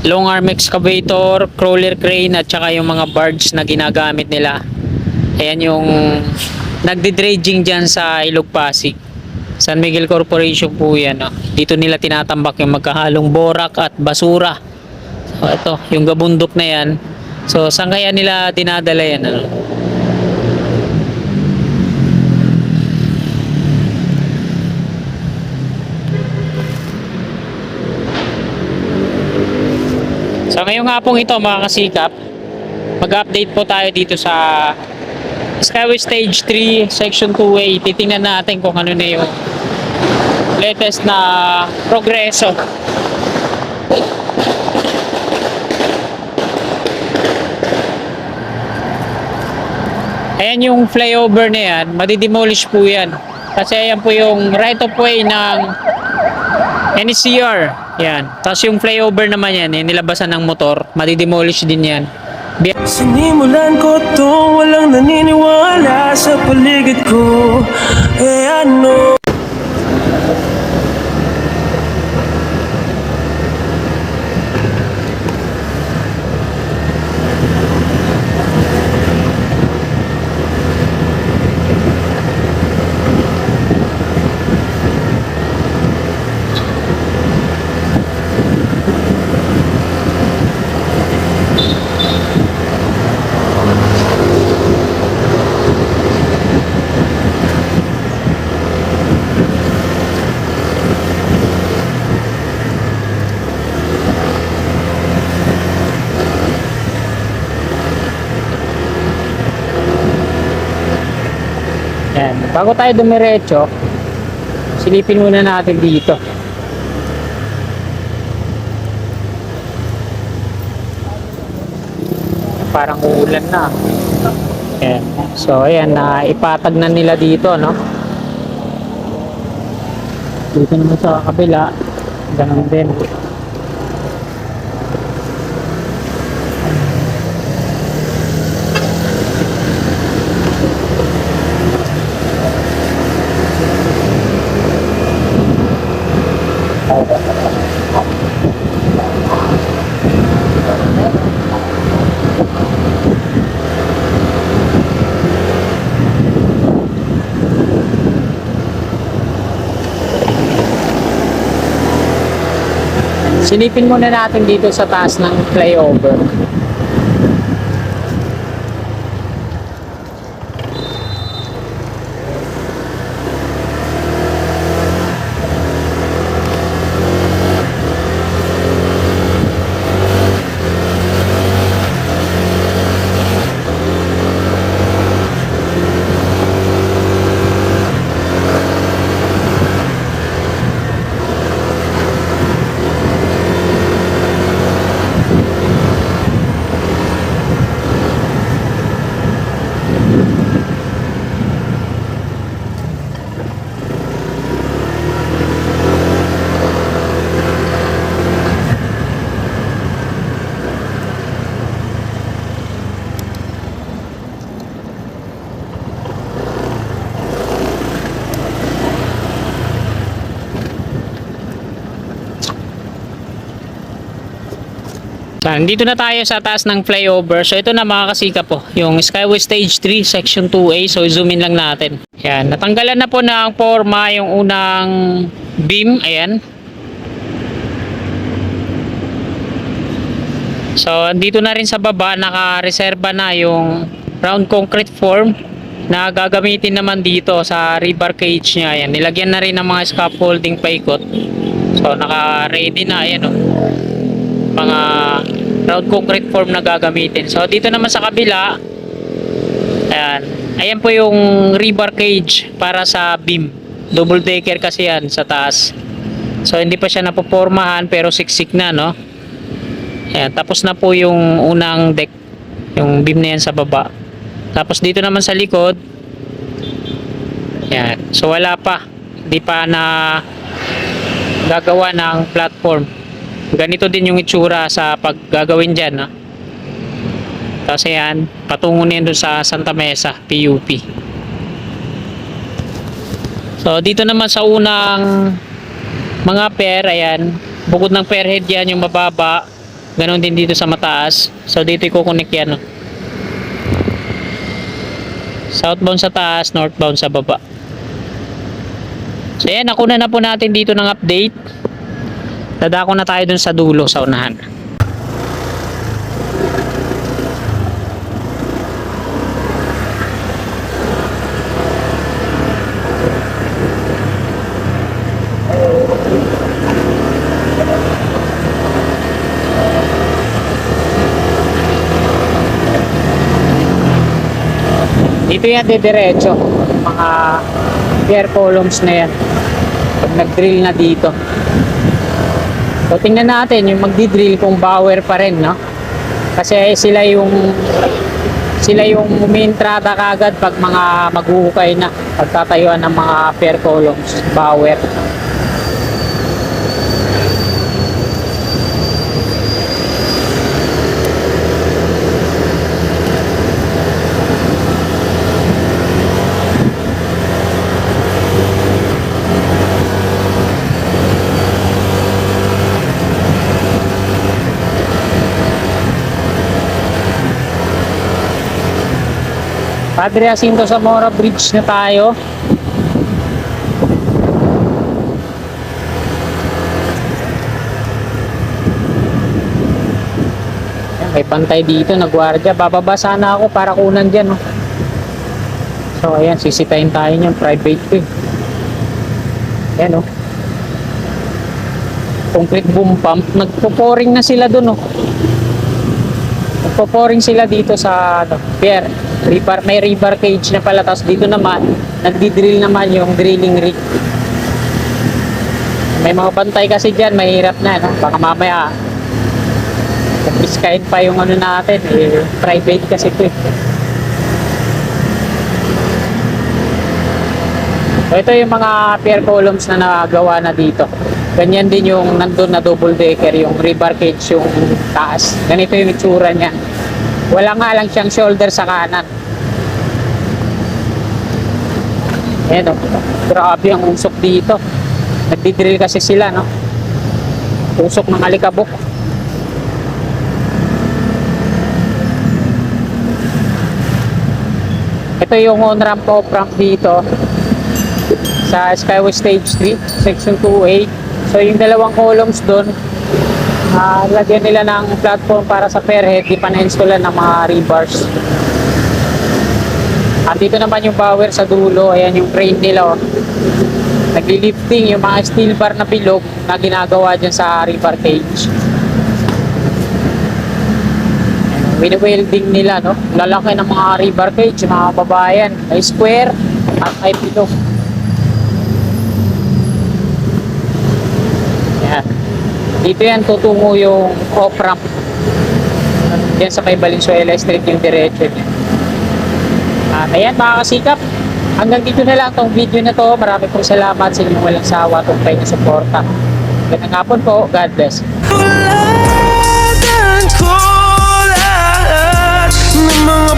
long arm excavator, crawler crane at saka yung mga barge na ginagamit nila. Ayan yung nagdi-dredging dyan sa Ilog Pasig. San Miguel Corporation po yan. No? Dito nila tinatambak yung magkahalong borak at basura. So ito, yung gabundok na yan. So saan kaya nila dinadala yan? Ano? So ngayong hapong ito mga kasikap, mag-update po tayo dito sa Skyway Stage 3 Section 2A. Titingnan natin kung ano na yung latest na progreso. Ayan yung flyover na yan, madidemolish po yan. Kasi ayan po yung right of way ng NCR. Yan. Tapos yung flyover naman yan, nilabasan ng motor, madidemolish din yan. Sinimulan ko to, walang naniniwala sa paligid ko. Ano? Yan. Bago tayo dumiretso, silipin muna natin dito. Parang uulan na. Yan. So ayan, ipatag na nila dito, no? Dito naman sa kabila, ganun din. Silipin muna natin dito sa taas ng flyover. Dito na tayo sa taas ng flyover. So ito na mga kasika po, yung Skyway Stage 3 Section 2A. So zoom in lang natin. Yan, natanggalan na po ng forma yung unang beam. Ayan. So dito na rin sa baba, naka-reserva na yung round concrete form na gagamitin naman dito sa rebar cage niya. Ayan, nilagyan na rin ng mga scaffolding paikot. So naka-ready na. Ayan o. Mga round concrete form na gagamitin. So dito naman sa kabila, ayan po yung rebar cage para sa beam. Double decker kasi yan sa taas. So hindi pa siya napopormahan pero siksik na, no? Ayan, tapos na po yung unang deck, yung beam na yan sa baba. Tapos dito naman sa likod, ayan, so wala pa, hindi pa na gagawa ng platform. Ganito din yung itsura sa paggagawin dyan, no? Tapos yan, patungo na yan doon sa Santa Mesa, PUP. So dito naman sa unang mga pair, ayan, bukod ng fair head yan, yung mababa, ganon din dito sa mataas. So dito i-connect yan, no? Southbound sa taas, northbound sa baba. So yan, nakuna na po natin dito ng update. Dadako na tayo dun sa dulo, sa unahan. Dito yan diretso, mga pier columns na yan pag nag-drill na dito. So tingnan natin yung magdi-drill kung Bauer pa rin, no? Kasi sila yung umientrada kagad pag mga maghuhukay na, pagtatayuan ng mga pier columns, Bauer. Padre Jacinto Zamora Bridge na tayo. Yan, may pantay dito na gwardiya. Bababa sana ako para kunan dyan, no? So ayan, sisitayin tayo niyan, private ko eh. Yan, no? Concrete boom pump. Nagpo-pouring na sila dun, no? Nagpo-pouring sila dito sa pier. May rebar cage na pala, tapos dito naman nagdi-drill naman yung drilling rig. May mga bantay kasi dyan, mahirap na, no? Baka mamaya kumpiskain pa yung ano natin eh, private kasi ito eh. So ito yung mga pier columns na nagawa na dito. Ganyan din yung nandun na double decker, yung rebar cage yung taas. Ganito yung itsura niya. Wala nga lang siyang shoulder sa kanan. Ayan, oh. Grabe ang usok dito. Nagdi-drill kasi sila, no? Usok ng alikabok. Ito yung on-ramp off-ramp dito sa Skyway Stage 3, Section 2A. So yung dalawang columns doon, lagyan nila ng platform para sa fair head, di pa na-installan ng mga rebars. At dito naman yung Bauer sa dulo, ayan yung crane nila, oh. Nagli-lifting yung mga steel bar na bilog na ginagawa dyan sa rebar cage. Wini-welding nila, no? Lalaki ng mga rebar cage, mga babayan, may square at may bilog. Ayan. Dito yan tutungo yung off-ramp. Diyan sa may Valenzuela Street yung diretso niya. At ayan mga kasikap, hanggang dito na lang tong video na to. Marami pong salamat sa inyong walang sawa at tumpay na suporta. Gandang hapon po. God bless. Tulad ko lahat ng mga